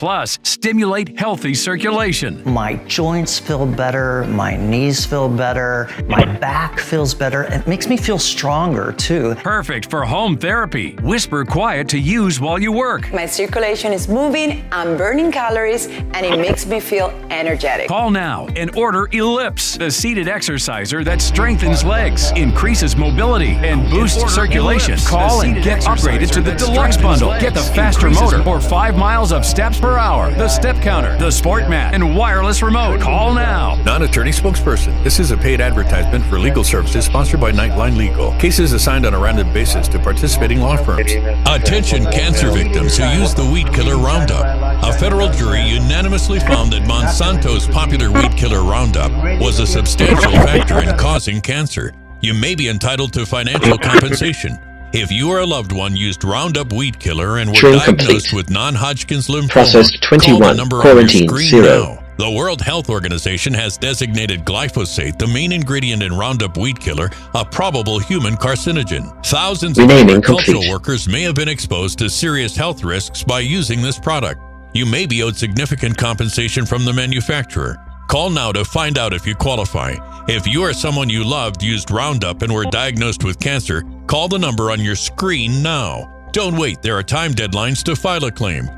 Plus, stimulate healthy circulation. My joints feel better, my knees feel better, my back feels better. It makes me feel stronger too. Perfect for home therapy. Whisper quiet to use while you work. My circulation is moving, I'm burning calories, and it makes me feel energetic. Call now and order Ellipse, the seated exerciser that strengthens legs, increases mobility, and boosts circulation. Call and get upgraded to the Deluxe Bundle. Get the faster motor or 5 miles of steps per hour, the step counter, the sport mat, and wireless remote. Call now. Non-attorney spokesperson. This is a paid advertisement for legal services sponsored by Nightline Legal. Cases assigned on a random basis to participating law firms. Attention cancer victims who use the weed killer Roundup. A federal jury unanimously found that Monsanto's popular weed killer Roundup was a substantial factor in causing cancer. You may be entitled to financial compensation if you or a loved one used Roundup weed killer and were diagnosed with non-Hodgkin's lymphoma. Processed 21, call the number quarantine on your screen 0. now. The World Health Organization has designated glyphosate, the main ingredient in Roundup weed killer, a probable human carcinogen. Thousands of agricultural workers may have been exposed to serious health risks by using this product. You may be owed significant compensation from the manufacturer. Call now to find out if you qualify. If you or someone you loved used Roundup and were diagnosed with cancer, call the number on your screen now. Don't wait, there are time deadlines to file a claim.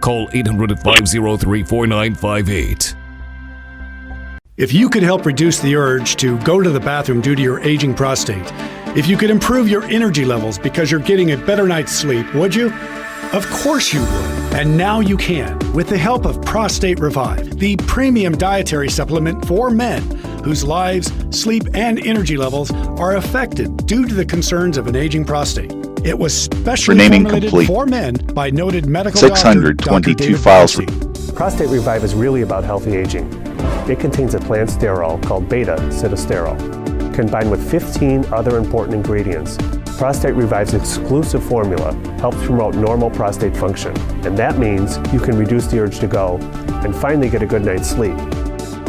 Call 800-503-4958. If you could help reduce the urge to go to the bathroom due to your aging prostate, if you could improve your energy levels because you're getting a better night's sleep, would you? Of course you would. And now you can, with the help of Prostate Revive, the premium dietary supplement for men whose lives, sleep, and energy levels are affected due to the concerns of an aging prostate. It was specially formulated for men by noted medical doctor, 622 files. Prostate Revive is really about healthy aging. It contains a plant sterol called beta-sitosterol, combined with 15 other important ingredients. Prostate Revive's exclusive formula helps promote normal prostate function, and that means you can reduce the urge to go and finally get a good night's sleep.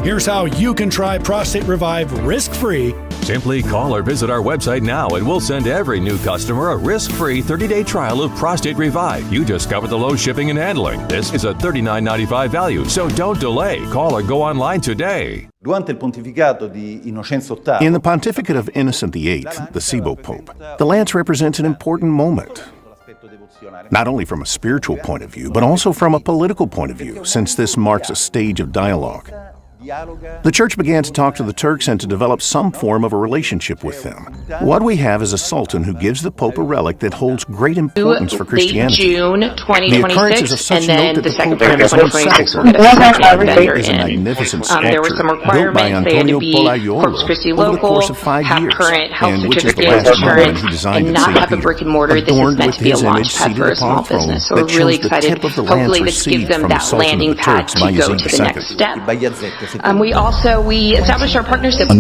Here's how you can try Prostate Revive risk-free. Simply call or visit our website now and we'll send every new customer a risk-free 30-day trial of Prostate Revive. You discover the low shipping and handling. This is a $39.95 value, so don't delay. Call or go online today. In the pontificate of Innocent VIII, the SIBO Pope, the lance represents an important moment. Not only from a spiritual point of view, but also from a political point of view, since this marks a stage of dialogue. The Church began to talk to the Turks and to develop some form of a relationship with them. What we have is a sultan who gives the Pope a relic that holds great importance for Christianity. June 2026, the occurrences of such and then note that the second Pope part of has his own 2026 will sepulchre. get a second vendor is a in. magnificent sculpture There were some built by requirements. They had Antonio to be Corpus Christi Polaiolo over the local, course of 5 have years, current health and which is the certificates, last monument insurance, he designed and at not St. have a Peter, brick and mortar. This is adorned meant with to be a his image launch pad seated for a upon small a throne business. So that we're really shows the excited. tip of the lance Hopefully this gives received them from the that Sultan of landing the pad Turks, to go Bayezid to the next II. step. We established our partnership with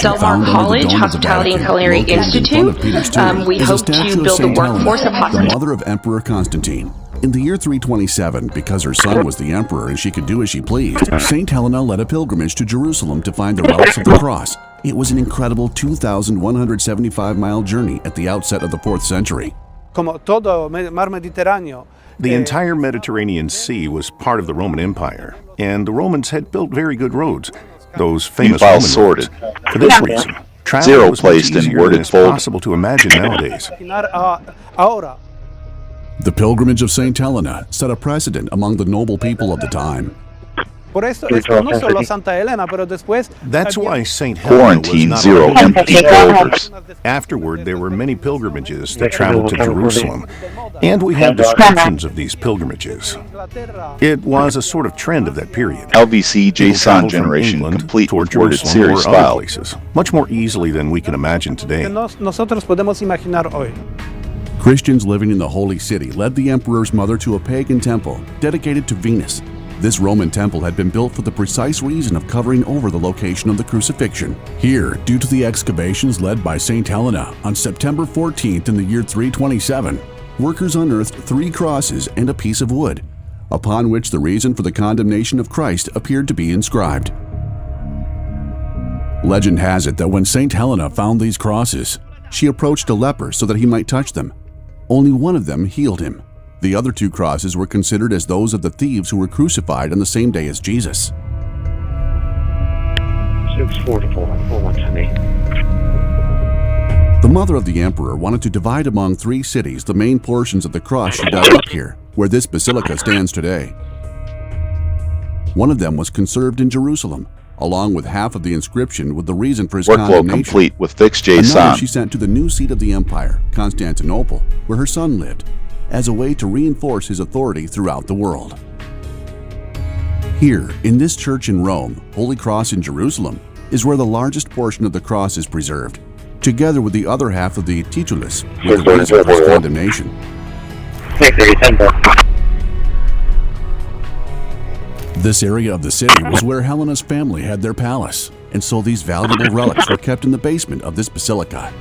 Del Mar College Hospitality and Culinary Institute. We hope to build the workforce of hospitality. The mother of Emperor Constantine. In the year 327, because her son was the emperor and she could do as she pleased, St. Helena led a pilgrimage to Jerusalem to find the relics of the cross. It was an incredible 2,175-mile journey at the outset of the 4th century. The entire Mediterranean Sea was part of the Roman Empire, and the Romans had built very good roads, those famous Roman roads. For this reason, travel was much easier than it's possible to imagine nowadays. The pilgrimage of St. Helena set a precedent among the noble people of the time. That's why St. Helena Quarantine was not 0 only empty folders. Afterward, there were many pilgrimages that traveled to Jerusalem, and we have descriptions of these pilgrimages. It was a sort of trend of that period. LVC JSON generation complete toward worded Jerusalem series or other file. places, much more easily than we can imagine today. Christians living in the Holy City led the emperor's mother to a pagan temple dedicated to Venus. This Roman temple had been built for the precise reason of covering over the location of the crucifixion. Here, due to the excavations led by St. Helena on September 14th in the year 327, workers unearthed 3 crosses and a piece of wood, upon which the reason for the condemnation of Christ appeared to be inscribed. Legend has it that when St. Helena found these crosses, she approached a leper so that he might touch them. Only one of them healed him. The other two crosses were considered as those of the thieves who were crucified on the same day as Jesus. 644, forward to me. The mother of the emperor wanted to divide among 3 cities the main portions of the cross she dug up here, where this basilica stands today. One of them was conserved in Jerusalem, along with half of the inscription with the reason for his Workflow condemnation. complete with fixed J Another San. she sent to the new seat of the empire, Constantinople, where her son lived, as a way to reinforce his authority throughout the world. Here, in this church in Rome, Holy Cross in Jerusalem, is where the largest portion of the cross is preserved, together with the other half of the titulus, with the reason for his condemnation. This area of the city was where Helena's family had their palace, and so these valuable relics were kept in the basement of this basilica.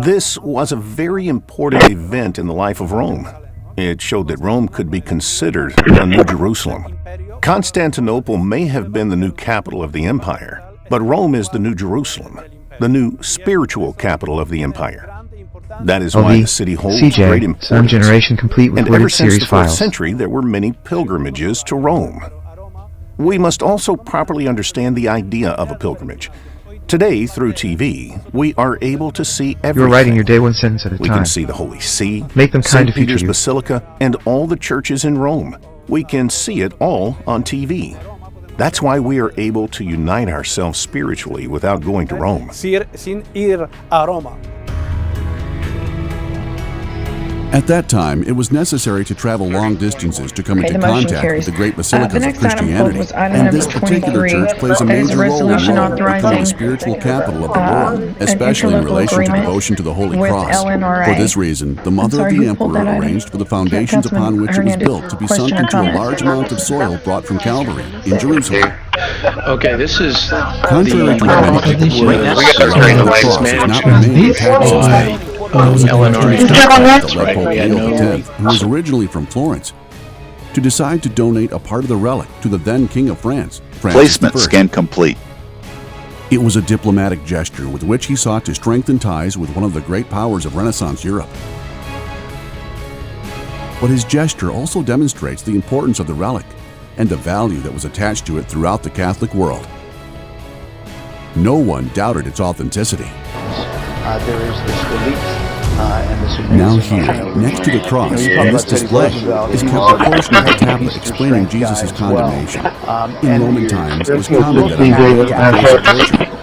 This was a very important event in the life of Rome. It showed that Rome could be considered a New Jerusalem. Constantinople may have been the new capital of the empire, but Rome is the New Jerusalem, the new spiritual capital of the empire. That is why the city holds great importance. One generation complete with And ever since the 4th century, there were many pilgrimages to Rome. We must also properly understand the idea of a pilgrimage. Today, through TV, we are able to see everything. You're writing your day one sentence at a time. We can see the Holy See, Make them kind St. to future Peter's you. Basilica, and all the churches in Rome. We can see it all on TV. That's why we are able to unite ourselves spiritually without going to Rome. At that time, it was necessary to travel long distances to come into contact with the great basilicas of Christianity, and this particular church plays a major role in Rome, becoming the spiritual capital of the world, especially in relation to devotion to the Holy Cross. For this reason, the mother of the emperor arranged for the foundations upon which it was built to be sunk into a large amount of soil brought from Calvary in Jerusalem. Okay, this is Contrary to what many people believe, the cross has not remained intact since then. Eleanor, who was originally from Florence, to decide to donate a part of the relic to the then King of France, Francis Placement I. scan complete. It was a diplomatic gesture with which he sought to strengthen ties with one of the great powers of Renaissance Europe. But his gesture also demonstrates the importance of the relic and the value that was attached to it throughout the Catholic world. No one doubted its authenticity. there is the stollen and the survailance. Now here, next to the cross, in this display, is kept a portion of the tablet explaining Jesus' condemnation. In Roman times, it was common that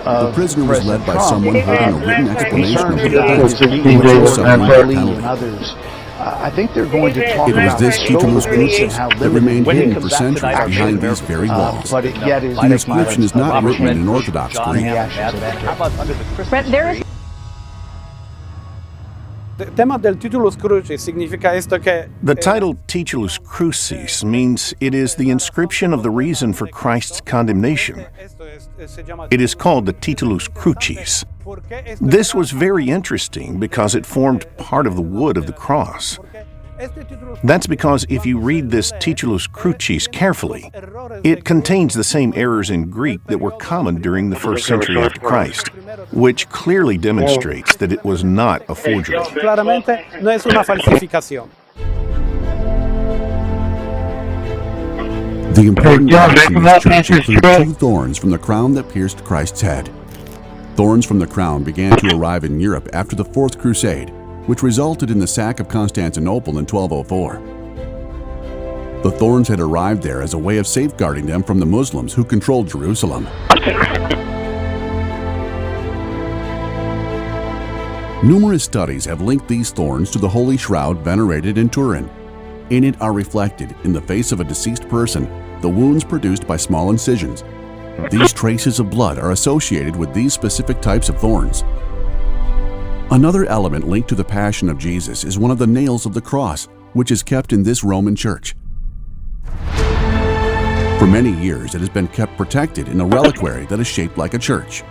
the prisoner was led by someone holding a written explanation of the offense, which was suffering the penalty. I think they're going to talk It was about this Titulus Crucis that remained hidden for centuries action, behind these very walls. but it yet is The inscription is not written in an Orthodox Greek. But there is The title Titulus Crucis means it is the inscription of the reason for Christ's condemnation. It is called the Titulus Crucis. This was very interesting because it formed part of the wood of the cross. That's because if you read this Titulus Crucis carefully, it contains the same errors in Greek that were common during the 1st century after Christ, which clearly demonstrates that it was not a forgery. The important rocks in this church include 2 thorns from the crown that pierced Christ's head. Thorns from the crown began to arrive in Europe after the 4th Crusade, which resulted in the sack of Constantinople in 1204. The thorns had arrived there as a way of safeguarding them from the Muslims who controlled Jerusalem. Numerous studies have linked these thorns to the holy shroud venerated in Turin. In it are reflected, in the face of a deceased person, the wounds produced by small incisions. These traces of blood are associated with these specific types of thorns. Another element linked to the Passion of Jesus is one of the nails of the cross, which is kept in this Roman church. For many years, it has been kept protected in a reliquary that is shaped like a church.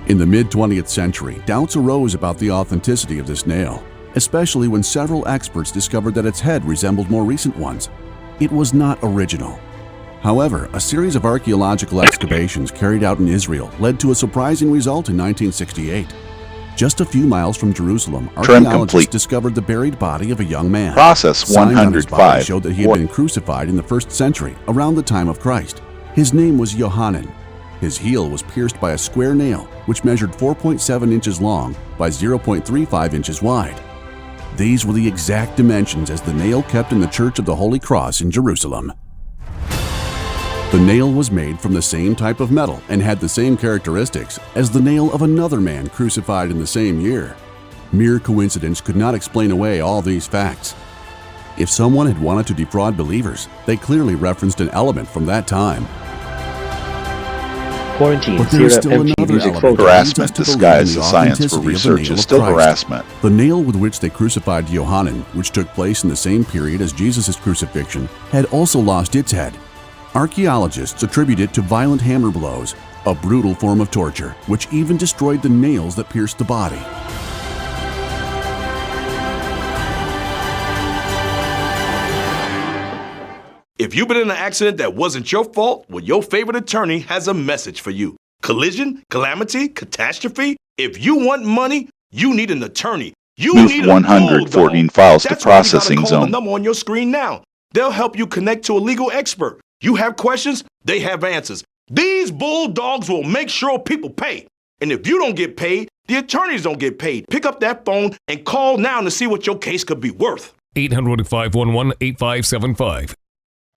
In the mid-20th century, doubts arose about the authenticity of this nail, especially when several experts discovered that its head resembled more recent ones. It was not original. However, a series of archaeological excavations carried out in Israel led to a surprising result in 1968. Just a few miles from Jerusalem, Trim archaeologists complete. discovered the buried body of a young man. Process Signs on his body 105. showed that he had been crucified in the 1st century, around the time of Christ. His name was Johannan. His heel was pierced by a square nail, which measured 4.7 inches long by 0.35 inches wide. These were the exact dimensions as the nail kept in the Church of the Holy Cross in Jerusalem. The nail was made from the same type of metal and had the same characteristics as the nail of another man crucified in the same year. Mere coincidence could not explain away all these facts. If someone had wanted to defraud believers, they clearly referenced an element from that time. But there is still another element. Harassment disguised as science for research is still harassment. The nail with which they crucified Johannan, which took place in the same period as Jesus' crucifixion, had also lost its head. Archaeologists attribute it to violent hammer blows, a brutal form of torture, which even destroyed the nails that pierced the body. If you've been in an accident that wasn't your fault, well, your favorite attorney has a message for you. Collision, calamity, catastrophe. If you want money, you need an attorney. You Move need 114 files to That's why you gotta processing call the zone. number on your screen now. They'll help you connect to a legal expert. You have questions, they have answers. These bulldogs will make sure people pay. And if you don't get paid, the attorneys don't get paid. Pick up that phone and call now to see what your case could be worth. 800-511-8575.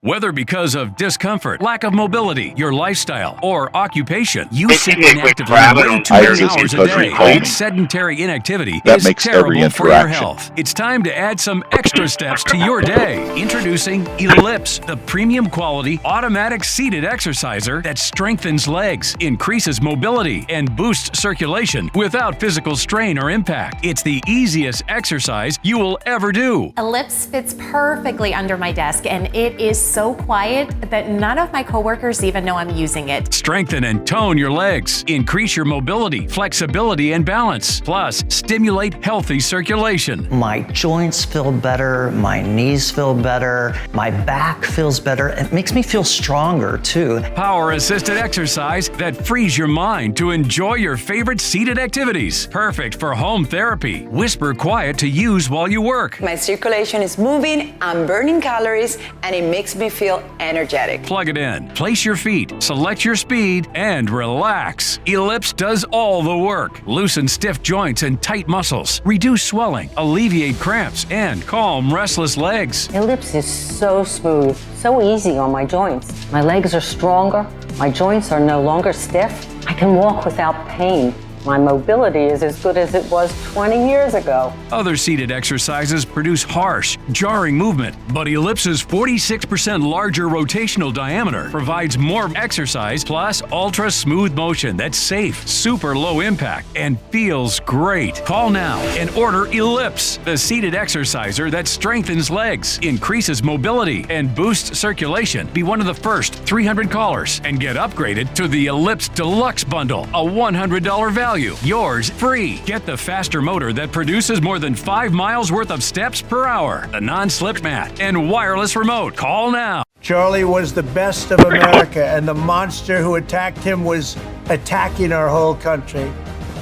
Whether because of discomfort, lack of mobility, your lifestyle, or occupation, you sit inactively way too many hours a day. Sedentary inactivity is terrible for your health. It's time to add some extra steps to your day. Introducing Ellipse, the premium quality automatic seated exerciser that strengthens legs, increases mobility, and boosts circulation without physical strain or impact. It's the easiest exercise you will ever do. Ellipse fits perfectly under my desk, and it is so quiet that none of my coworkers even know I'm using it. Strengthen and tone your legs. Increase your mobility, flexibility, and balance. Plus, stimulate healthy circulation. My joints feel better, my knees feel better, my back feels better. It makes me feel stronger too. Power-assisted exercise that frees your mind to enjoy your favorite seated activities. Perfect for home therapy. Whisper quiet to use while you work. My circulation is moving, I'm burning calories, and it makes me feel energetic. Plug it in, place your feet, select your speed, and relax. Ellipse does all the work. Loosen stiff joints and tight muscles, reduce swelling, alleviate cramps, and calm restless legs. Ellipse is so smooth, so easy on my joints. My legs are stronger, my joints are no longer stiff. I can walk without pain. My mobility is as good as it was 20 years ago. Other seated exercises produce harsh, jarring movement, but Ellipse's 46% larger rotational diameter provides more exercise plus ultra-smooth motion that's safe, super low impact, and feels great. Call now and order Ellipse, the seated exerciser that strengthens legs, increases mobility, and boosts circulation. Be one of the first 300 callers and get upgraded to the Ellipse Deluxe Bundle, a $100 value. Yours free. Get the faster motor that produces more than 5 miles worth of steps per hour, the non-slip mat, and wireless remote. Call now. Charlie was the best of America, and the monster who attacked him was attacking our whole country.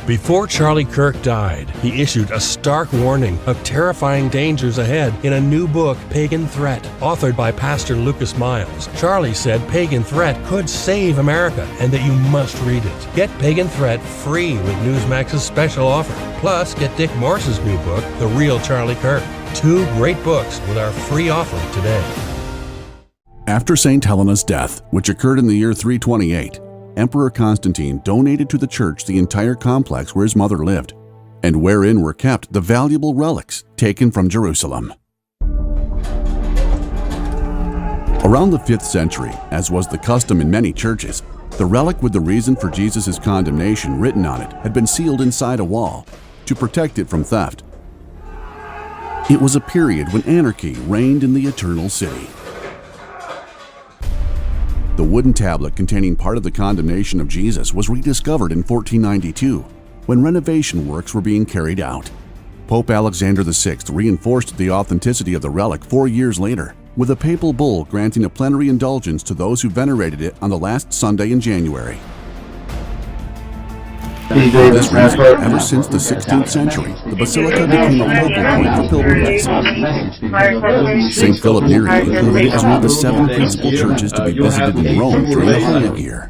Before Charlie Kirk died, he issued a stark warning of terrifying dangers ahead in a new book, Pagan Threat, authored by Pastor Lucas Miles. Charlie said Pagan Threat could save America and that you must read it. Get Pagan Threat free with Newsmax's special offer. Plus, get Dick Morse's new book, The Real Charlie Kirk. 2 great books with our free offer today. After St. Helena's death, which occurred in the year 328, Emperor Constantine donated to the church the entire complex where his mother lived, and wherein were kept the valuable relics taken from Jerusalem. Around the 5th century, as was the custom in many churches, the relic with the reason for Jesus' condemnation written on it had been sealed inside a wall to protect it from theft. It was a period when anarchy reigned in the Eternal City. The wooden tablet containing part of the condemnation of Jesus was rediscovered in 1492 when renovation works were being carried out. Pope Alexander VI reinforced the authenticity of the relic 4 years later with a papal bull granting a plenary indulgence to those who venerated it on the last Sunday in January. For this reason, ever since the 16th century, the basilica became a focal point for pilgrimages. St. Philip Neri included it as one of the 7 principal churches to be visited in Rome during the Holy Year.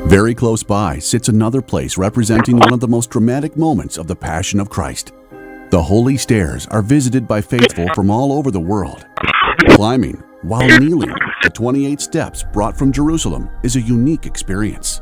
Very close by sits another place representing one of the most dramatic moments of the Passion of Christ. The Holy Stairs are visited by faithful from all over the world. Climbing while kneeling the 28 steps brought from Jerusalem is a unique experience.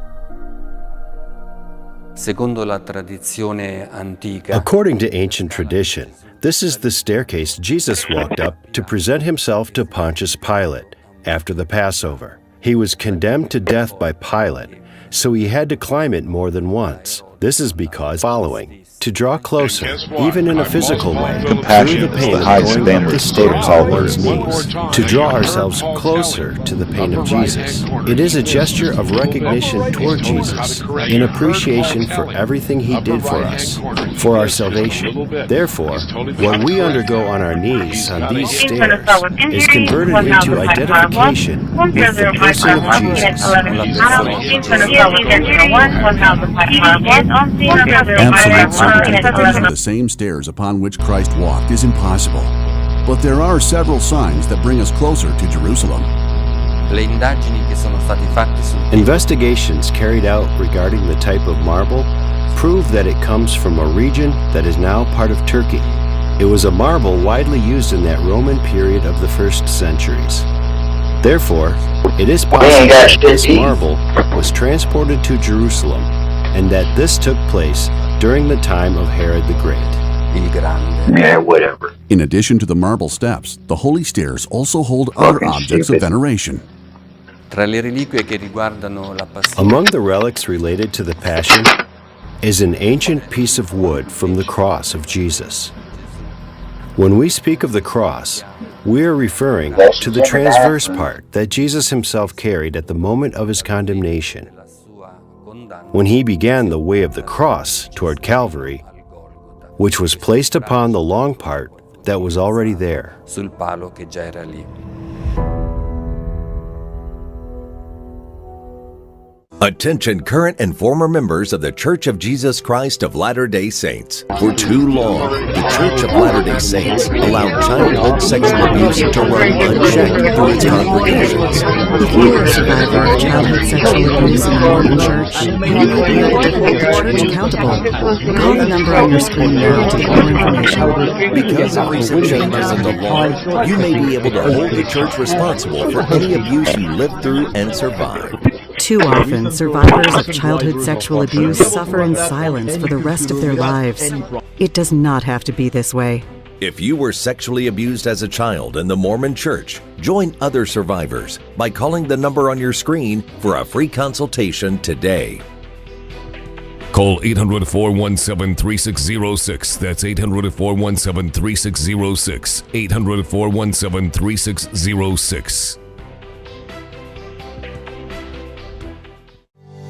According to ancient tradition, this is the staircase Jesus walked up to present himself to Pontius Pilate after the Passover. He was condemned to death by Pilate, so he had to climb it more than once. This is because following, to draw closer, even in a physical way, through the pain of going up the stairs on one's knees, to draw ourselves closer to the pain of Jesus. It is a gesture of recognition toward Jesus, in appreciation for everything he did for us, for our salvation. Therefore, what we undergo on our knees on these stairs is converted into identification with the person of Jesus. Absolute certainty that these are the same stairs upon which Christ walked is impossible. But there are several signs that bring us closer to Jerusalem. Investigations carried out regarding the type of marble prove that it comes from a region that is now part of Turkey. It was a marble widely used in that Roman period of the first centuries. Therefore, it is possible that this marble was transported to Jerusalem and that this took place during the time of Herod the Great. Yeah, whatever. In addition to the marble steps, the holy stairs also hold other objects of veneration. Among the relics related to the Passion is an ancient piece of wood from the cross of Jesus. When we speak of the cross, we are referring to the transverse part that Jesus himself carried at the moment of his condemnation. When he began the way of the cross toward Calvary, which was placed upon the long part that was already there. Attention current and former members of the Church of Jesus Christ of Latter-day Saints. For too long, the Church of Latter-day Saints allowed childhood sexual abuse to run unchecked through its congregations. If you are a survivor of childhood sexual abuse in the Mormon Church, you may be able to hold the church accountable. Call the number on your screen now to get more information. Because of recent changes in the law, you may be able to hold the church responsible for any abuse you lived through and survived. Too often, survivors of childhood sexual abuse suffer in silence for the rest of their lives. It does not have to be this way. If you were sexually abused as a child in the Mormon Church, join other survivors by calling the number on your screen for a free consultation today. Call 800-417-3606. That's 800-417-3606. 800-417-3606.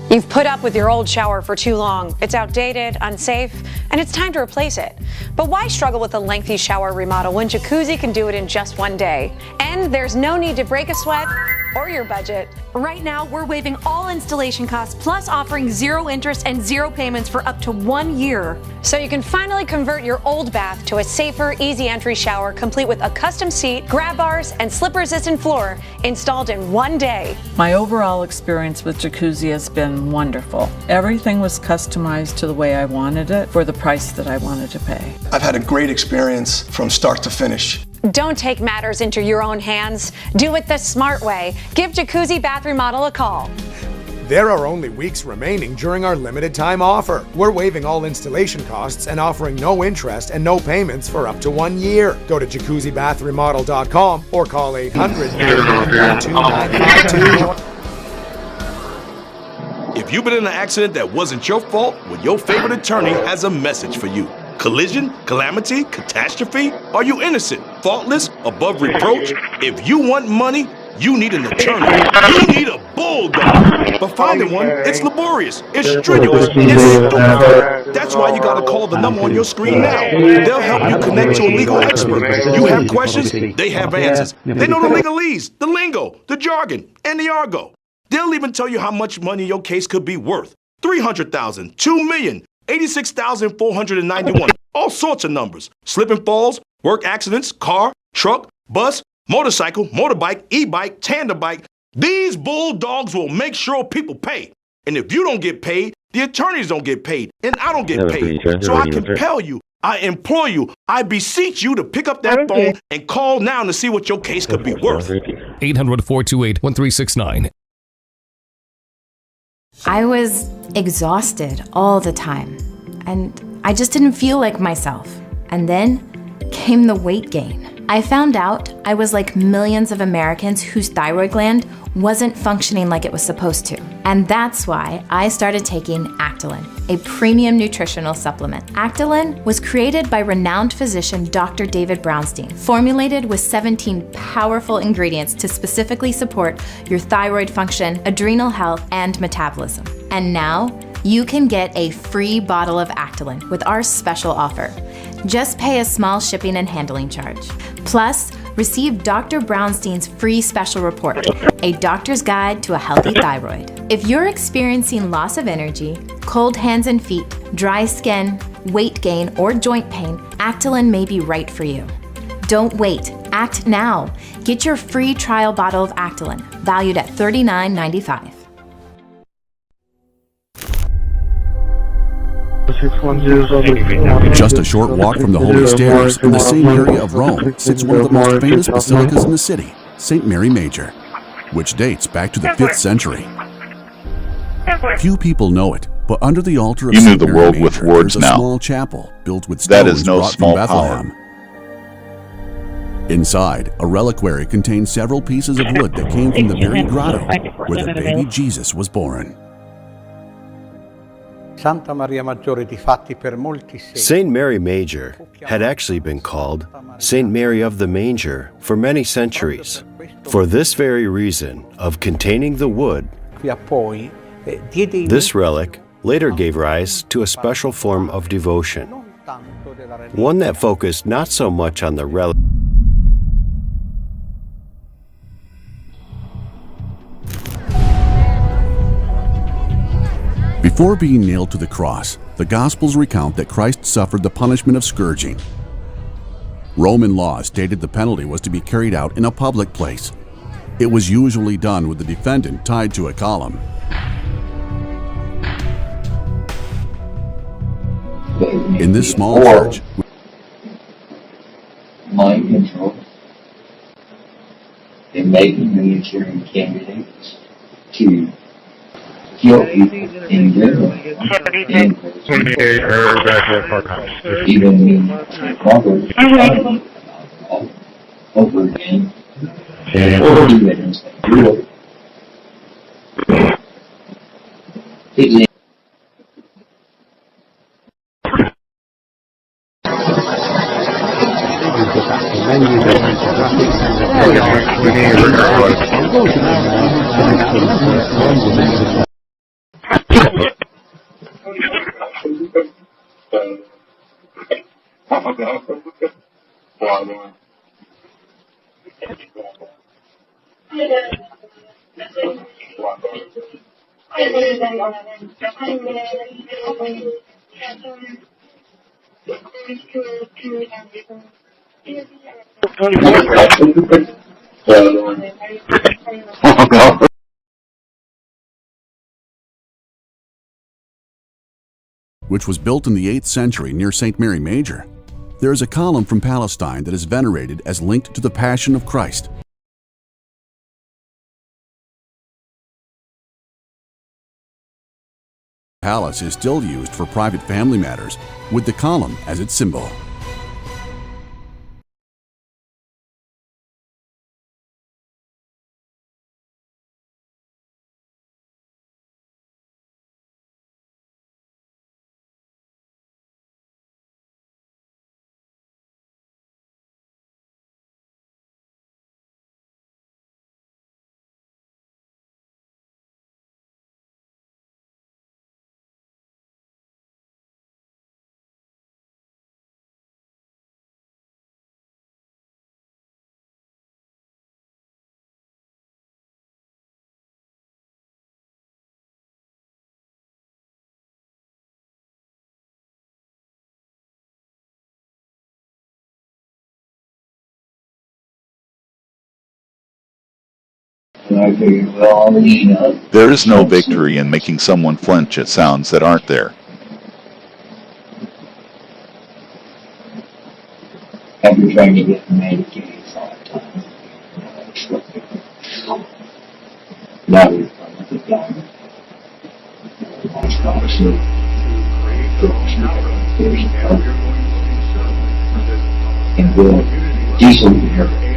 You've put up with your old shower for too long. It's outdated, unsafe, and it's time to replace it. But why struggle with a lengthy shower remodel when Jacuzzi can do it in just one day? And there's no need to break a sweat or your budget. Right now, we're waiving all installation costs, plus offering 0 interest and 0 payments for up to 1 year. So you can finally convert your old bath to a safer, easy entry shower, complete with a custom seat, grab bars, and slip-resistant floor installed in 1 day. My overall experience with Jacuzzi has been wonderful. Everything was customized to the way I wanted it for the price that I wanted to pay. I've had a great experience from start to finish. Don't take matters into your own hands. Do it the smart way. Give Jacuzzi Bath Remodel a call. There are only weeks remaining during our limited time offer. We're waiving all installation costs and offering no interest and no payments for up to 1 year. Go to jacuzzibathremodel.com or call 800-992-2952. If you've been in an accident that wasn't your fault, well, your favorite attorney has a message for you. Collision, calamity, catastrophe? Are you innocent, faultless, above reproach? If you want money, You need an attorney. You need a bulldog. But finding one, it's laborious, it's strenuous, it's stupid. That's why you gotta call the number on your screen now. They'll help you connect to a legal expert. You have questions, they have answers. They know the legalese, the lingo, the jargon, and the argot. They'll even tell you how much money your case could be worth. 300,000, 2 million, 86,491, all sorts of numbers. Slip and falls, work accidents, car, truck, bus, motorcycle, motorbike, e-bike, tandem bike. These bulldogs will make sure people pay. And if you don't get paid, the attorneys don't get paid, and I don't get paid. So I compel you, I implore you, I beseech you to pick up that phone and call now to see what your case could be worth. 800-428-1369. I was exhausted all the time, and I just didn't feel like myself. And then came the weight gain. I found out I was like millions of Americans whose thyroid gland wasn't functioning like it was supposed to. And that's why I started taking Actolin, a premium nutritional supplement. Actolin was created by renowned physician Dr. David Brownstein, formulated with 17 powerful ingredients to specifically support your thyroid function, adrenal health, and metabolism. And now, you can get a free bottle of Actolin with our special offer. Just pay a small shipping and handling charge. Plus, receive Dr. Brownstein's free special report, A Doctor's Guide to a Healthy Thyroid. If you're experiencing loss of energy, cold hands and feet, dry skin, weight gain, or joint pain, Actolin may be right for you. Don't wait. Act now. Get your free trial bottle of Actolin, valued at $39.95. Just a short walk from the Holy Stairs, in the same area of Rome, sits one of the most famous basilicas in the city, St. Mary Major, which dates back to the 5th century. Few people know it, but under the altar of St. Mary Major, there's a small chapel built with stones brought from Bethlehem. Inside, a reliquary contains several pieces of wood that came from the very grotto where the baby Jesus was born. St. Mary Major had actually been called St. Mary of the Manger for many centuries, for this very reason of containing the wood. This relic later gave rise to a special form of devotion, one that focused not so much on the relic. Before being nailed to the cross, the Gospels recount that Christ suffered the punishment of scourging. Roman law stated the penalty was to be carried out in a public place. It was usually done with the defendant tied to a column. In this small church, mind control in making the insurance candidates to kill people in general, and even Robert over again, or evidence that do it. which was built in the 8th century near St. Mary Major. There is a column from Palestine that is venerated as linked to the Passion of Christ. The palace is still used for private family matters, with the column as its symbol. And I figured, well, There is no victory in making someone flinch at sounds that aren't there. after trying to get Medicaid all the time. That was the time. On scholarship. And we'll do something here.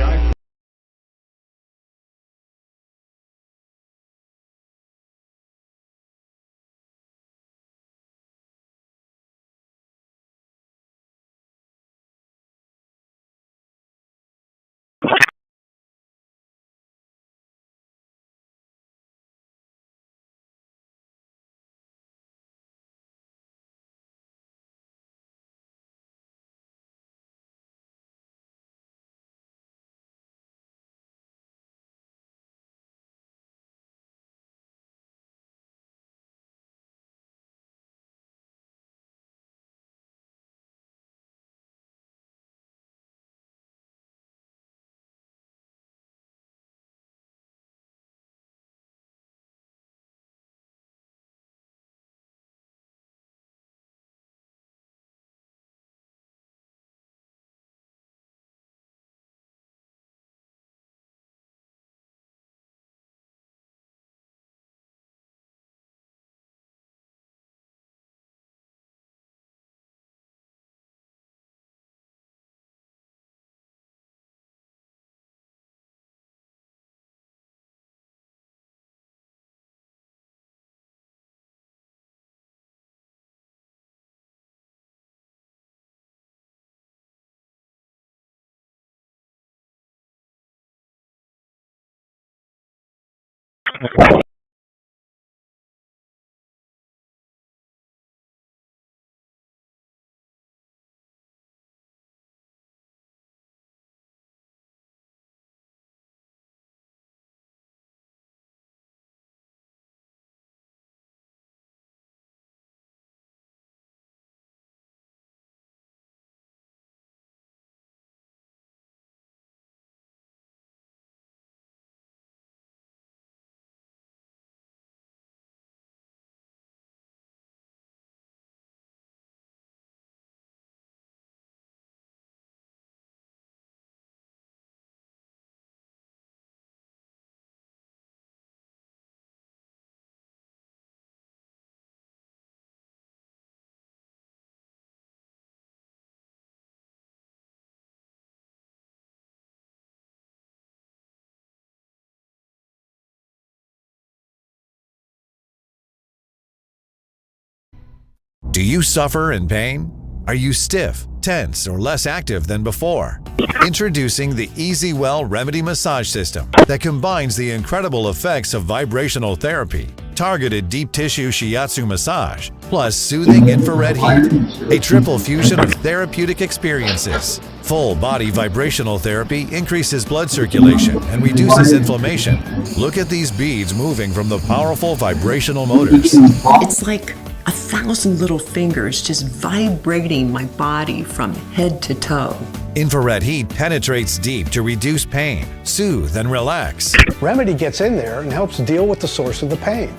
Do you suffer in pain? Are you stiff, tense, or less active than before? Introducing the EasyWell Remedy Massage System that combines the incredible effects of vibrational therapy, targeted deep tissue shiatsu massage, plus soothing infrared heat, a triple fusion of therapeutic experiences. Full body vibrational therapy increases blood circulation and reduces inflammation. Look at these beads moving from the powerful vibrational motors. It's like 1,000 little fingers just vibrating my body from head to toe. Infrared heat penetrates deep to reduce pain, soothe, and relax. Remedy gets in there and helps deal with the source of the pain,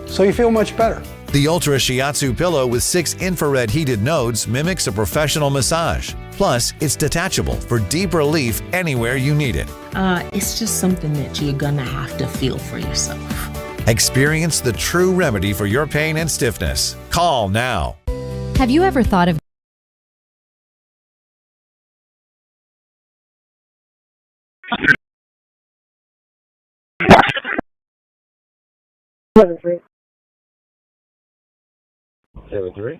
so you feel much better. The Ultra Shiatsu pillow with 6 infrared heated nodes mimics a professional massage. Plus, it's detachable for deep relief anywhere you need it. It's just something that you're gonna have to feel for yourself. Experience the true remedy for your pain and stiffness. Call now. Have you ever thought of Seven three.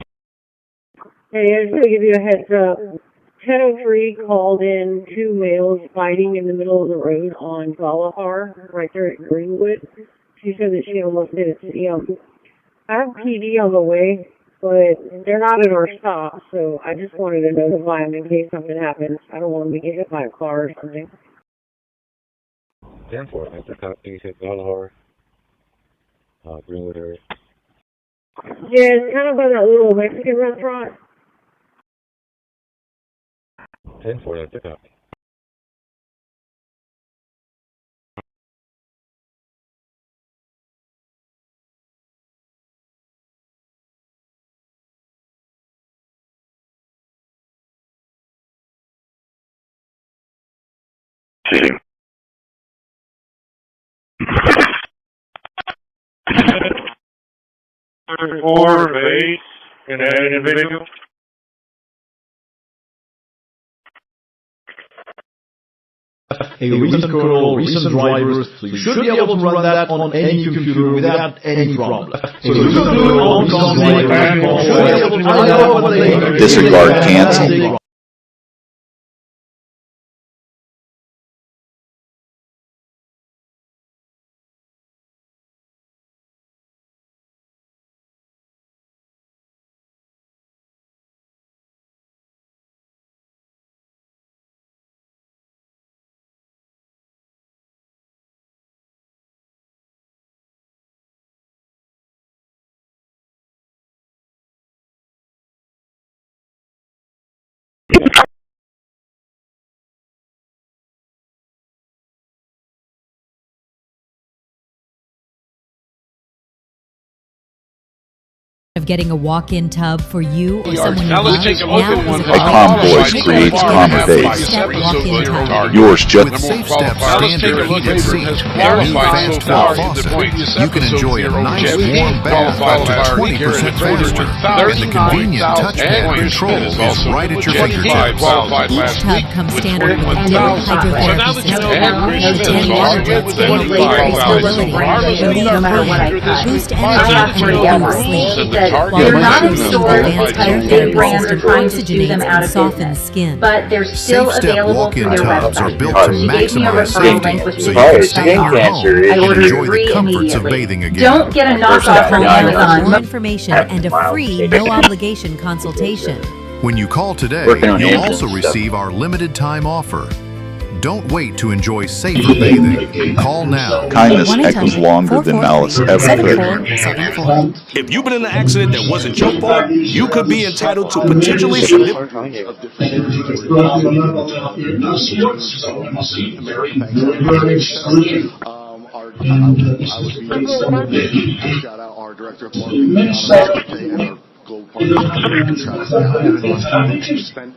Hey, I just want to give you a heads up. 1003 called in 2 males fighting in the middle of the road on Galahar, right there at Greenwood. She said that she almost did it. I have PD on the way, but they're not at our stop, so I just wanted to notify them in case something happens. I don't want them to get hit by a car or something. 10-4, that's a copy. You said Galahar, Greenwood area. Yeah, it's kind of by that little Mexican restaurant. 10-4, that's a copy. Four base in that individual. A recent kernel, recent drivers, so you should be able to run that on any computer without any problem. So you should do it on console. Disregard cancel. Of getting a walk-in tub for you or someone you Now love. let's take a Now look at one. is A calm voice creates calmer days. Step walk-in tub. Yours just With SafeStep standard heated seat and new fast fill faucet, you can enjoy a nice warm bath up to 20% faster. And the convenient touchpad control is right at your fingertips. Each tub comes standard with a different hydrotherapy system, the 10 water jets for increased mobility, relieve pain, boost energy, and improve sleep. They're not indoors because big brands are trying to do them out of business, but they're still available through their tubs are website. built to She gave me a maximize referral link, safety, which so is you can very stay in your home I and ordered enjoy the three comforts of immediately. bathing again. Don't get a knockoff from For Amazon. more information and a free, no-obligation consultation. When you call today, you'll also receive our limited time offer. Don't wait to enjoy safer bathing. Call now. Kindness echoes longer than malice ever could. If you've been in an accident that wasn't your fault, you could be entitled to potentially significant. Shout out our director of marketing and our global partner. Spent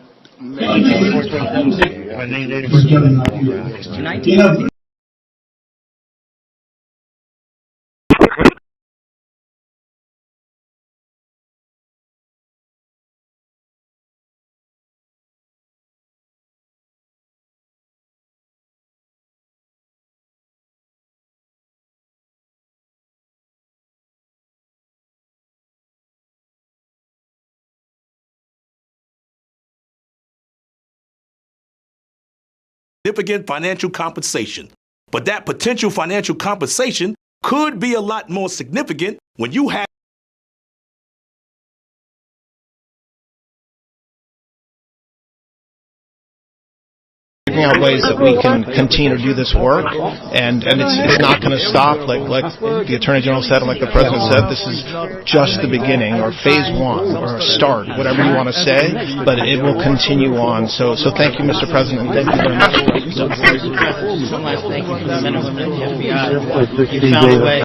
significant financial compensation. But that potential financial compensation could be a lot more significant when you have figuring out ways that we can continue to do this work, and it's not going to stop. Like the Attorney General said, and like the President said, this is just the beginning, or phase one, or start, whatever you want to say, but it will continue on. So thank you, Mr. President, and thank you very much. One last thank you for the men and women in the FBI. You found a way.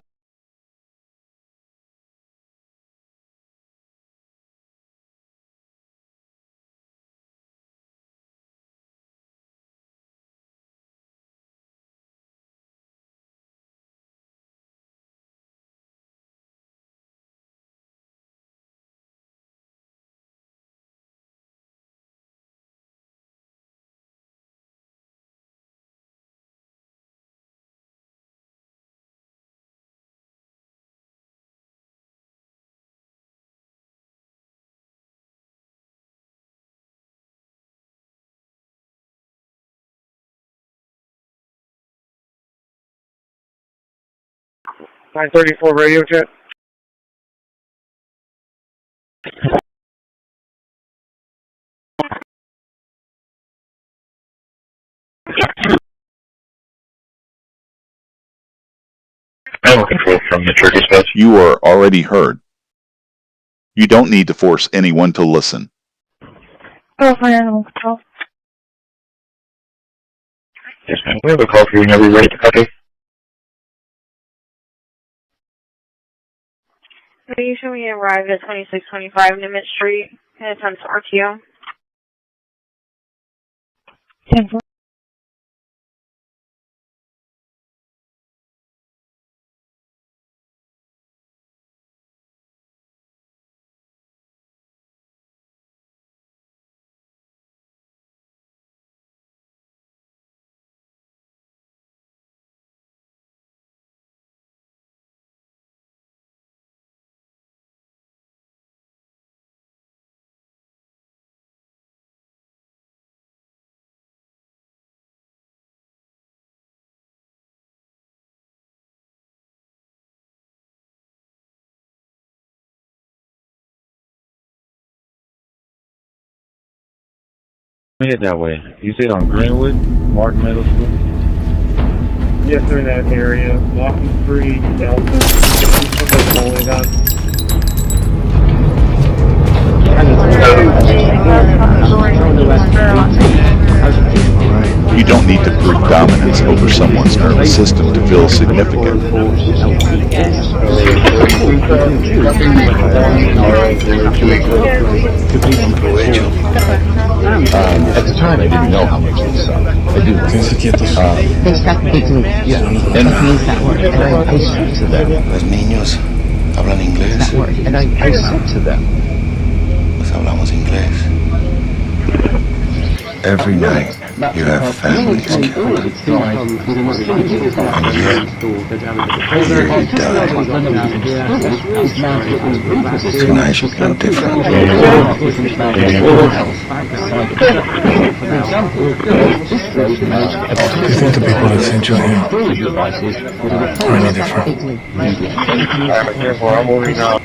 .934 radio jet. Animal control from the Turkish bus. You are already heard. You don't need to force anyone to listen. Oh, for animal control. Yes, ma'am. We have a call for you whenever you're ready to copy. You should we arrive at 2625 Nimitz Street and attempt RTO. 10-4. We head that way. You said on Greenwood, Martin Middle School? Yes, sir, in that area. Walking Street, Delta. You don't need to prove dominance over someone's nervous system to feel significant. At the time, I didn't know how much it sucked. I do. They stuck between. Yeah. And that word. And I said to them, Los niños hablan inglés. that word. And I said to them, Pues hablamos inglés. Every night you have families killed. And yet, here you die. Tonight is no different. do you think the people that sent you here are any different? I'm moving now.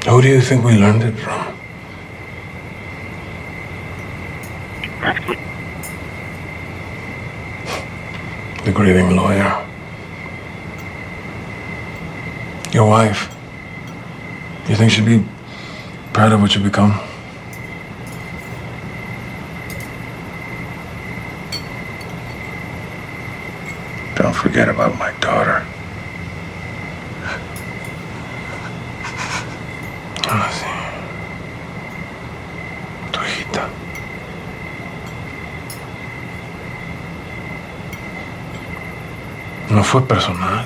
Who do you think we learned it from? The grieving lawyer. Your wife. You think she'd be proud of what you become? Don't forget about my daughter. Ah, sí. Tu hijita. No fue personal.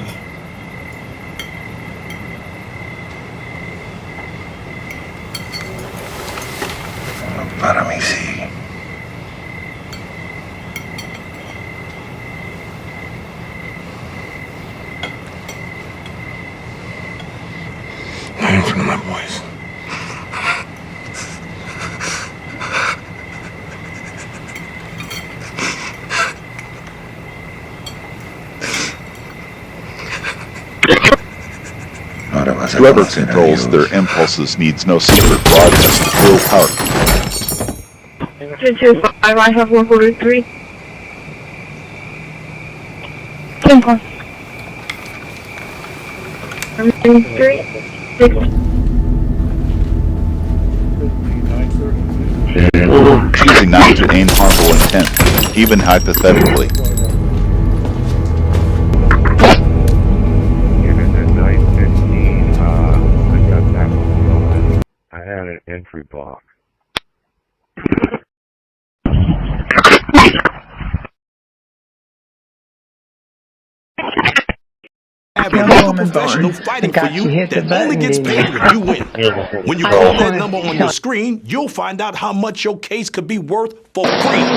Para mí sí. Not in front of my boys. Whoever controls their impulses needs no secret broadcast to feel power. 225, I have 143. 10 Street, 6. Choosing not to aim harmful intent, even hypothetically. I had an entry block. Have a local professional fighting for you that only gets paid when you win. When you call that number on your screen, you'll find out how much your case could be worth for free.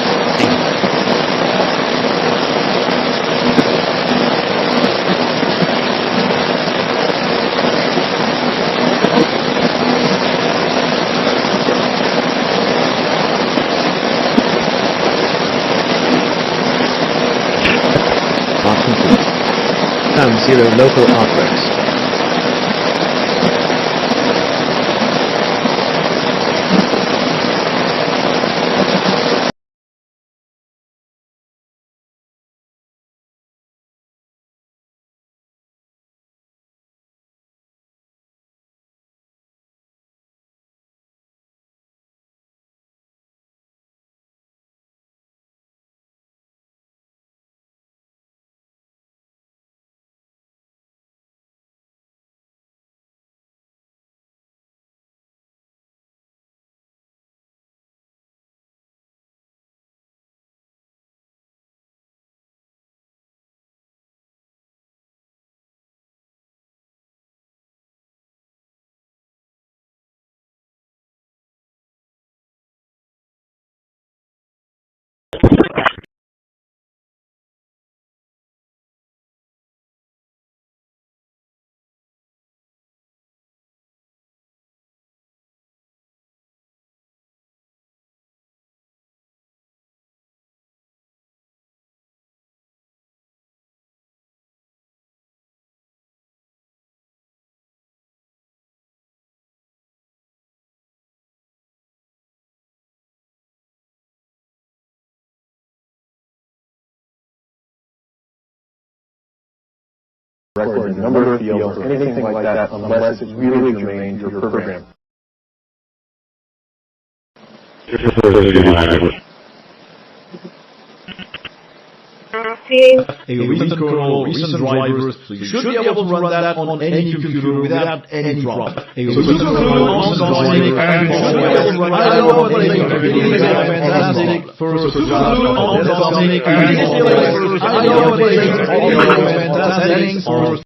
Zero local outbreaks. record the number of fields or anything like that unless it's really germane to your program. A recent kernel, recent drivers, so you should be able to run that on any computer without any problem. A recent kernel, recent driver, and you should be able to run that on any computer without fantastic first fantastic first.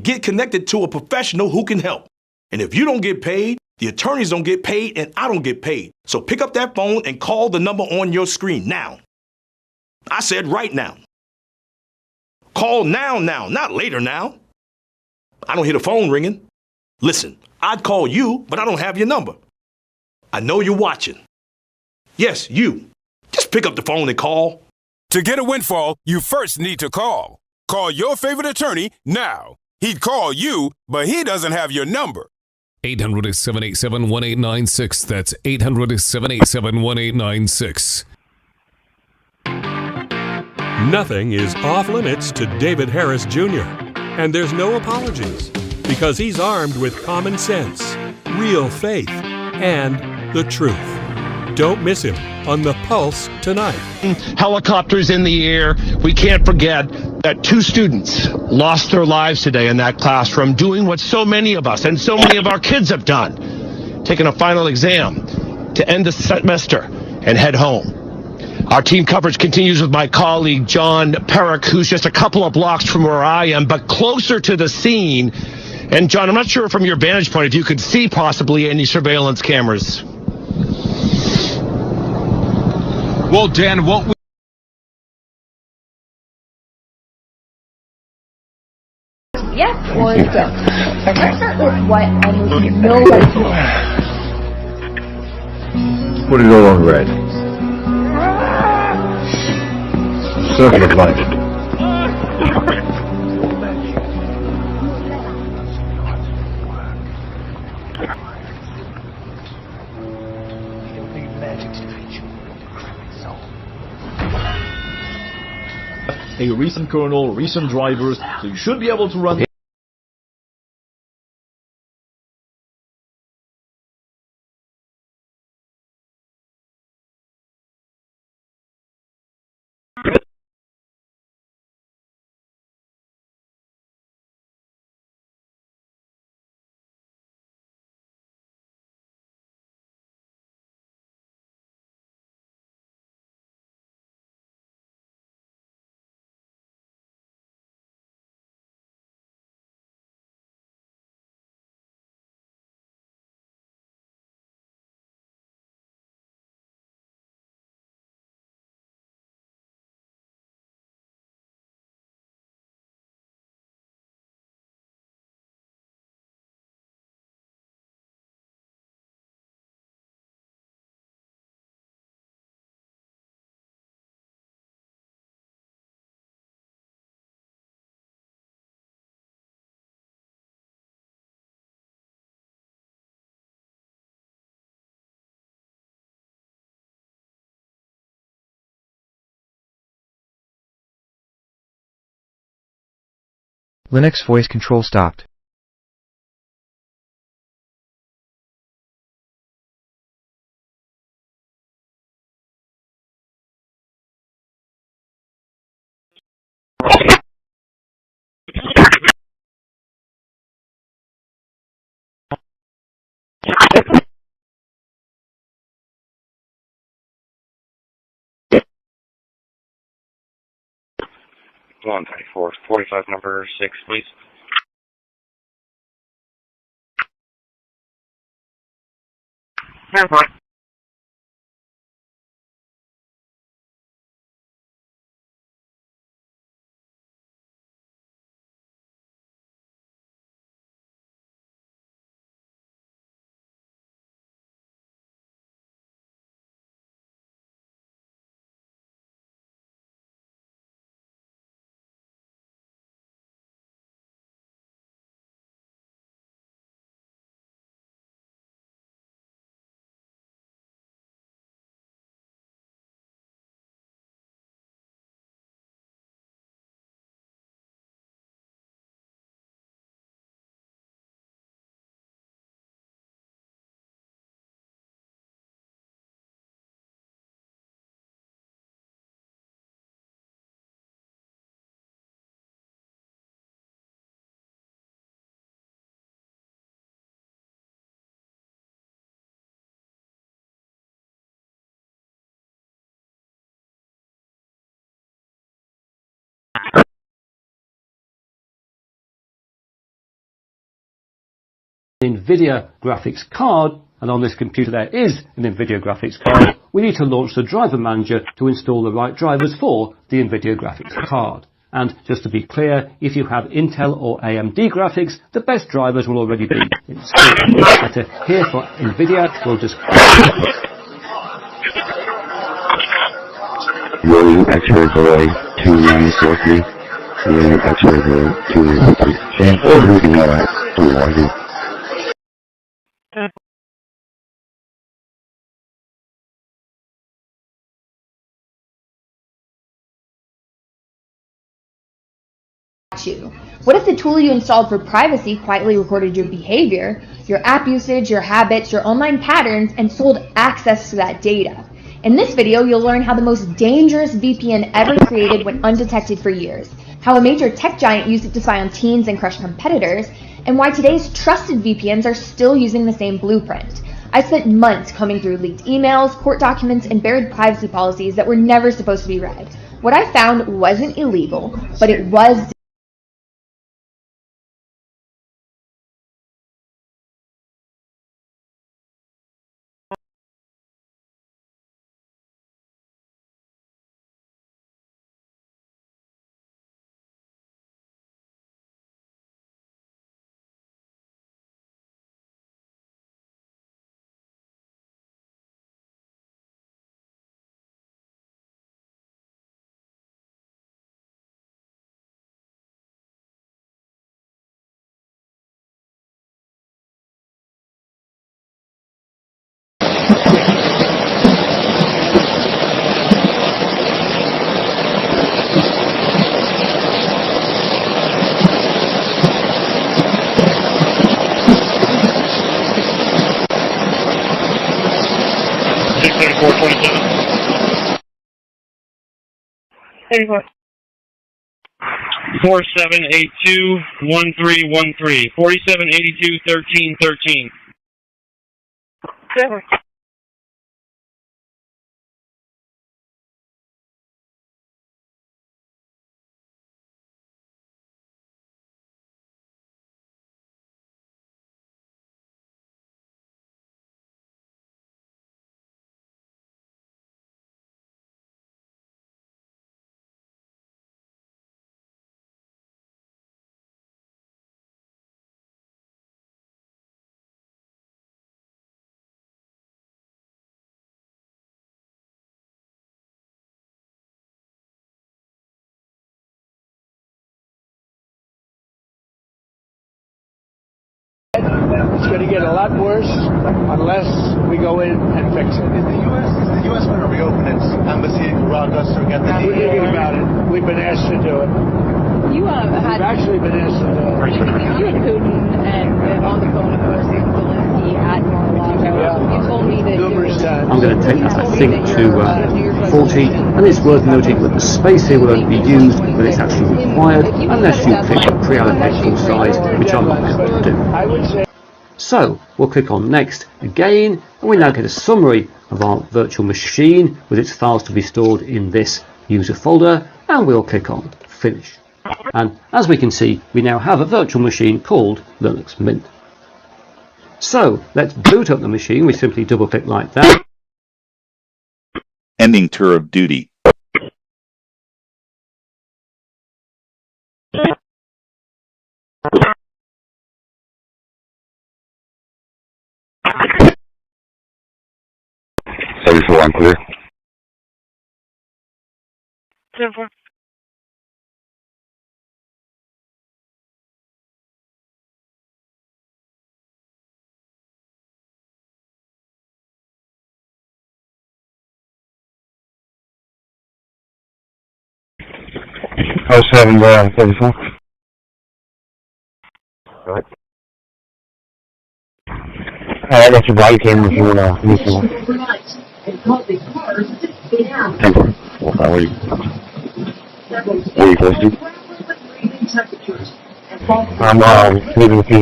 Get connected to a professional who can help. And if you don't get paid, the attorneys don't get paid, and I don't get paid. So pick up that phone and call the number on your screen now. I said right now. Call now, not later now. I don't hear the phone ringing. Listen, I'd call you, but I don't have your number. I know you're watching. Yes, you. Just pick up the phone and call. To get a windfall, you first need to call. Call your favorite attorney now. He'd call you, but he doesn't have your number. 800-787-1896. That's 800-787-1896. Nothing is off limits to David Harris Jr. And there's no apologies, because he's armed with common sense, real faith, and the truth. Don't miss him on The Pulse tonight. Helicopters in the air. We can't forget that 2 students lost their lives today in that classroom doing what so many of us and so many of our kids have done, taking a final exam to end the semester and head home. Our team coverage continues with my colleague John Perrick, who's just a couple of blocks from where I am, but closer to the scene. And John, I'm not sure from your vantage point if you could see possibly any surveillance cameras. Well, Dan, what we Yes, or go. Let's start with what almost nobody knows. Put it all on red. Circle of light. A recent kernel, recent drivers, so you should be able to run Linux voice control stopped. Go on, 34, 45, number 6, please. Airport. NVIDIA graphics card, and on this computer there is an NVIDIA graphics card, we need to launch the driver manager to install the right drivers for the NVIDIA graphics card. And just to be clear, if you have Intel or AMD graphics, the best drivers will already be installed. But here for NVIDIA, we'll just... William X-ray boy 2943. William X-ray boy 293. And everything else to Washington. What if the tool you installed for privacy quietly recorded your behavior, your app usage, your habits, your online patterns, and sold access to that data? In this video, you'll learn how the most dangerous VPN ever created went undetected for years, how a major tech giant used it to spy on teens and crush competitors, and why today's trusted VPNs are still using the same blueprint. I spent months combing through leaked emails, court documents, and buried privacy policies that were never supposed to be read. What I found wasn't illegal, but it was Anyway. 4782-1313. 4782-1313. Seven. It's going to get a lot worse unless we go in and fix it. Is the U.S. going to reopen its embassy around us to get the We're thinking about it. We've been asked to do it. You We've actually been asked to do it. you and Putin and on the phone, of course, Zelensky at Mar-a-Lago. You told me that I'm going to take that, I think, to 40, and it's worth noting that the space here will only be used when it's actually required, unless you click pre-allocate full size, which I'm not able to do. So, we'll click on Next again, and we now get a summary of our virtual machine with its files to be stored in this user folder, and we'll click on Finish. And as we can see, we now have a virtual machine called Linux Mint. So, let's boot up the machine. We simply double click like that. Ending tour of duty. I'm clear. 10-4. Oh, 7, 34. Alright. I got your body camera if you want to move forward. 10-4. Well, how are you? Where are you close to? I'm leaving with you.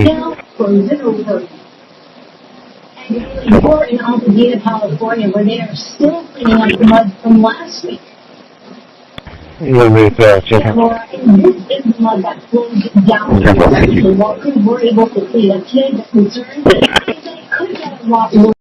We're in Altadena, California, where they are still cleaning up the mud from last week. You're with Jacob. This is the mud that flows down the walkers were able to clean up. Kids concerned that they could get a lot more.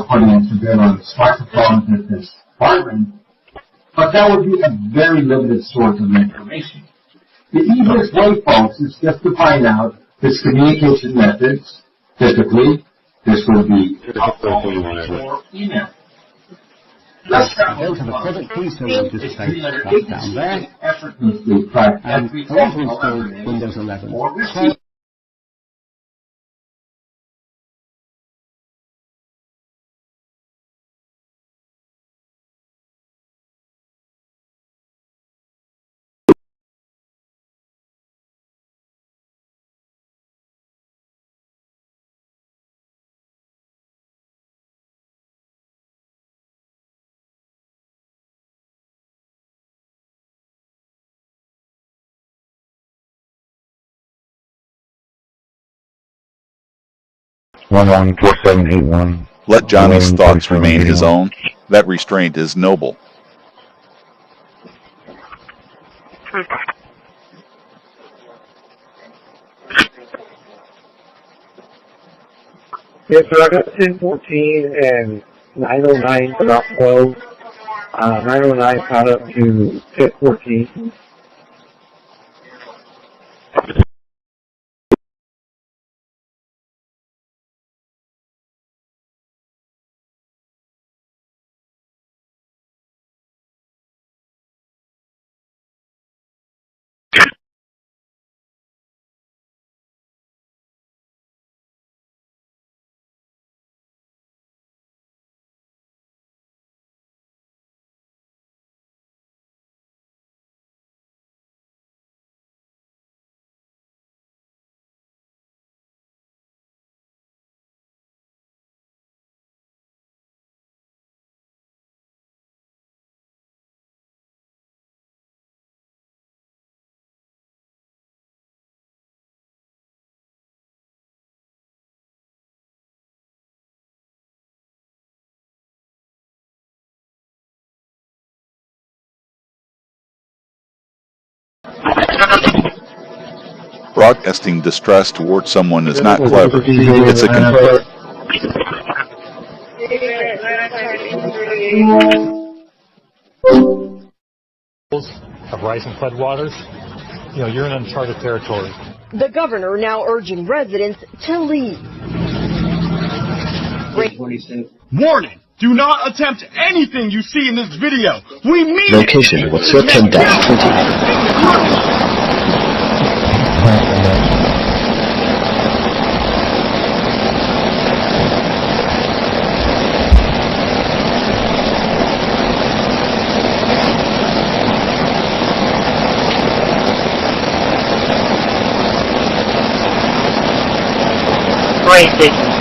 Putting it to bear on smartphones with this firing, but that would be a very limited source of information. The easiest way, folks, is just to find out this communication methods. Typically, this would be telephone or email. Let's start with a product key, so we'll just take that down there. Effortlessly track And every I want to install Windows 11. 114781. Let Johnny's thoughts remain his own. That restraint is noble. Yes, sir, I got 1014 and 909 about 12. 909 caught up to 1014. Broadcasting distress towards someone is not clever. It's a of rising floodwaters, you're in uncharted territory. The governor now urging residents to leave. Warning! Do not attempt anything you see in this video. We mean Location it. washinton-20. Train station.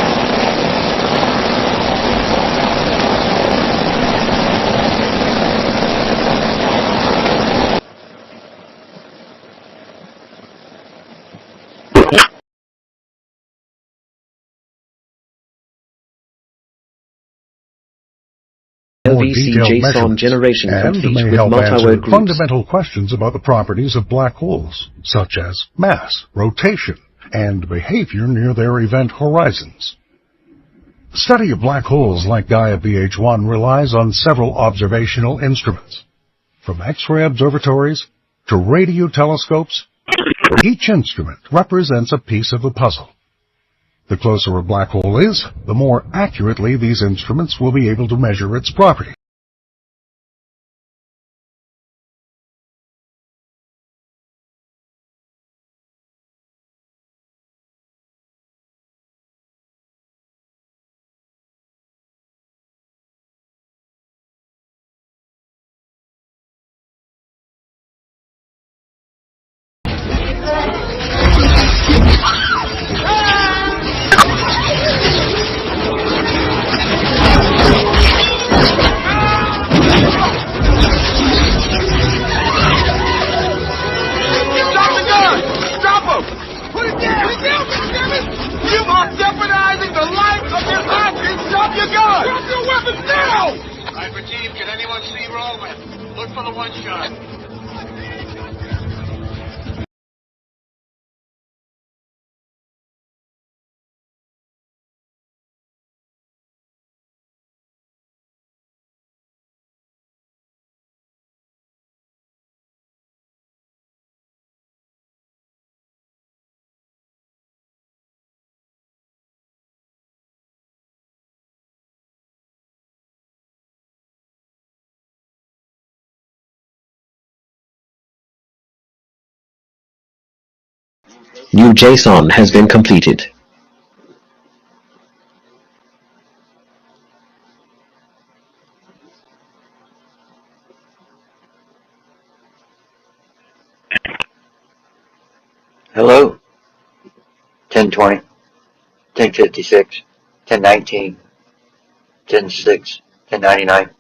LVC-JSON generation complete may with help multi-word answer groups. fundamental questions about the properties of black holes, such as mass, rotation, and behavior near their event horizons. The study of black holes like Gaia BH1 relies on several observational instruments, from X-ray observatories to radio telescopes. Each instrument represents a piece of the puzzle. The closer a black hole is, the more accurately these instruments will be able to measure its properties. New JSON has been completed. Hello? 1020, 1056, 1019, 1006, 1099.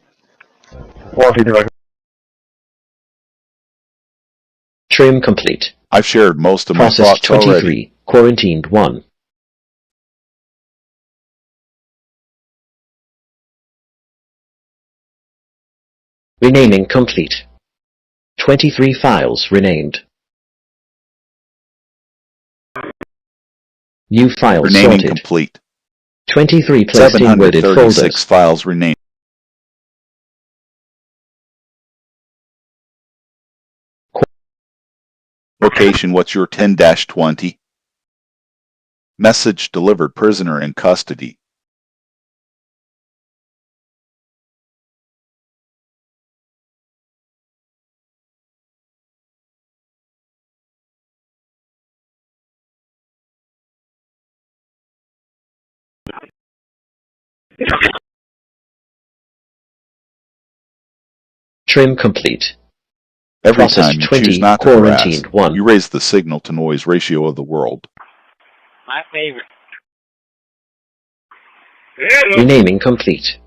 Trim complete. I've shared most of my Process thoughts 23, already. quarantined 1. Renaming complete. 23 files renamed. New files Renaming sorted. complete. 23 placed in worded 736 folders. files renamed. Location, what's your 10-20? Message delivered, prisoner in custody. Trim complete. Every Process time you 20, choose not to harass, quarantined 1. you raise the signal-to-noise ratio of the world. My favorite. Renaming complete.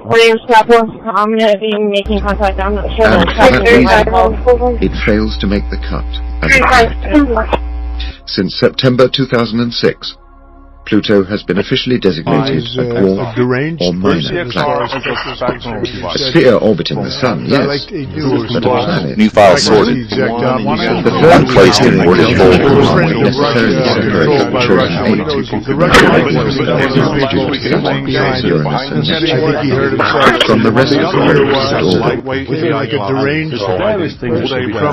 My name's Papa. I'm going to be making contact. I'm not sure. And for that reason, it fails to make the cut as a planet. Since September 2006, Pluto has been officially designated a dwarf or minor planet. A sphere orbiting the Sun, yes, but a planet. New file sorted. The One placed in worded folders. would necessarily separate Saturn VIII Uranus and Neptune from the rest of the order.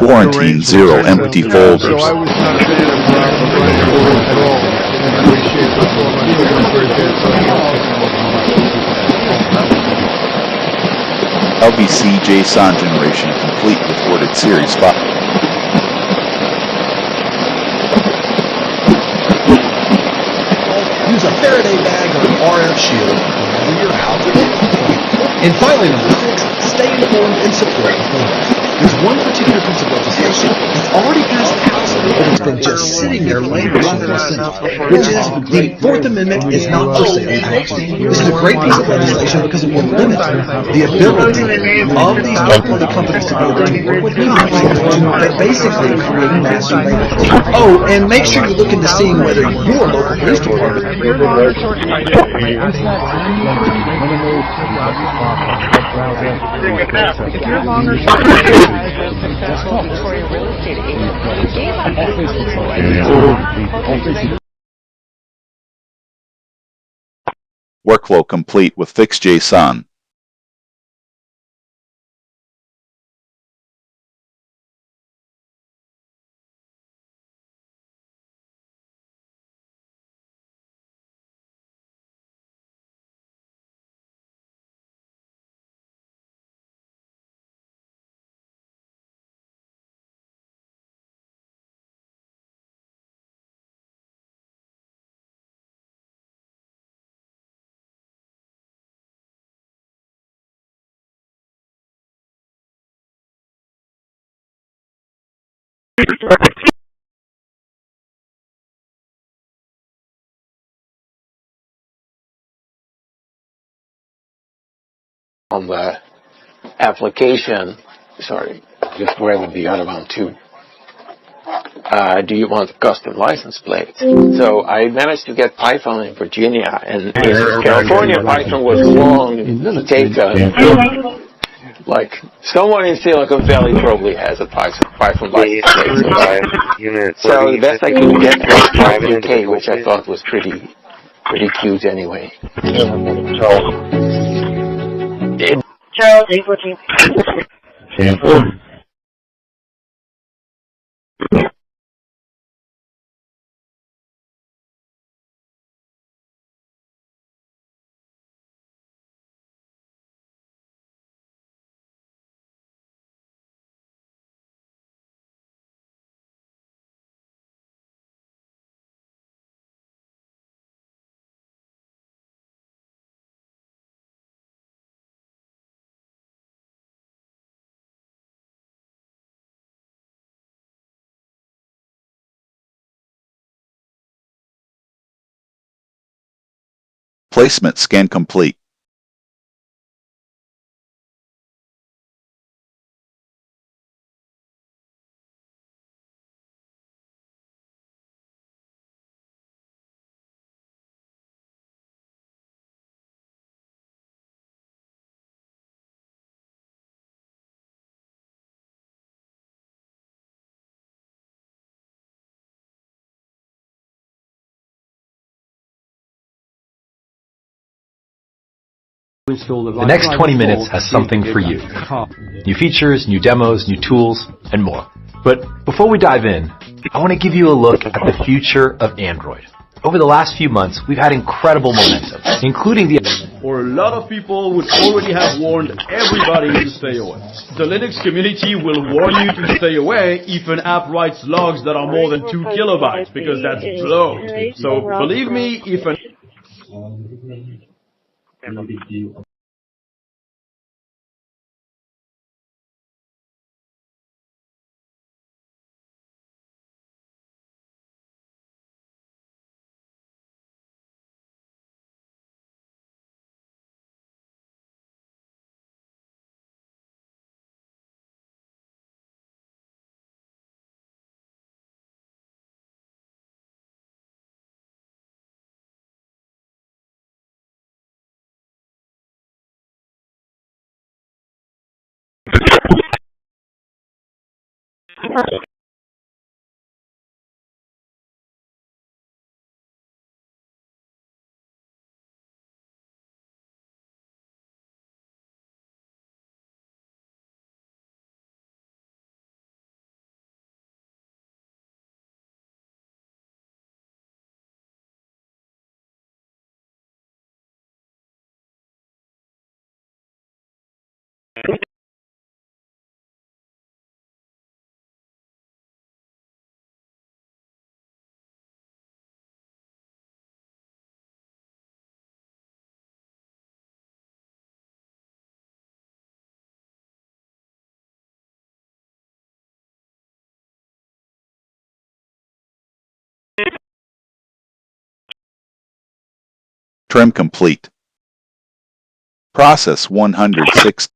Quarantine 0 empty folders. LVC JSON generation complete with worded series file. Use a Faraday bag or an RF shield whenever you're out. In filing number 6, stay informed and support the plaintiff. There's one particular piece of legislation that's already passed the House, but it's been just sitting there languishing in the Senate, which is the Fourth Amendment is not for sale Act. This is a great piece of legislation because it will limit the ability of these third-party companies to be able to work with to basically create master labels. Oh, and make sure you look into seeing whether your local police department Workflow complete with fixed JSON. On the application, sorry, just grabbing the other one too. Do you want custom license plates? So I managed to get Python in Virginia, and in California Python was long to take like someone in Silicon Valley probably has a Python license plate. So the best I could get was UK, which I thought was pretty cute anyway. Charles, 814. Placement scan complete. The next 20 minutes has something for you. New features, new demos, new tools, and more. But before we dive in, I want to give you a look at the future of Android. Over the last few months, we've had incredible momentum, including the... Or a lot of people would already have warned everybody to stay away. The Linux community will warn you to stay away if an app writes logs that are more than 2 kilobytes, because that's bloat. So believe me, if an... Trim complete. Process 106.